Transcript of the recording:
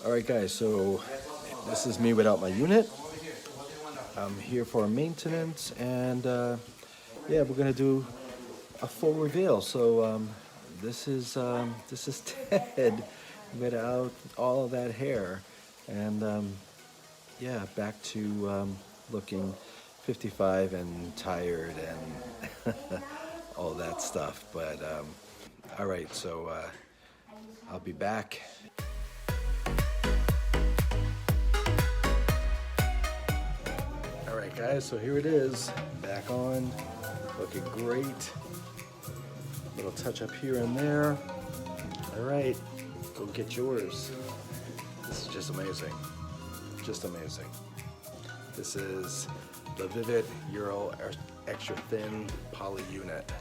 Alright guys, so this is me without my unit. I'm here for maintenance and yeah, we're gonna do a full reveal. So this is Ted without all of that hair, and yeah, back to looking 55 and tired and all that stuff. But all right, so I'll be back. All right, guys, so here it is, back on, looking great. Little touch up here and there. All right, go get yours. This is just amazing, just amazing. This is LaVivid Euro Extra Thin Poly Unit.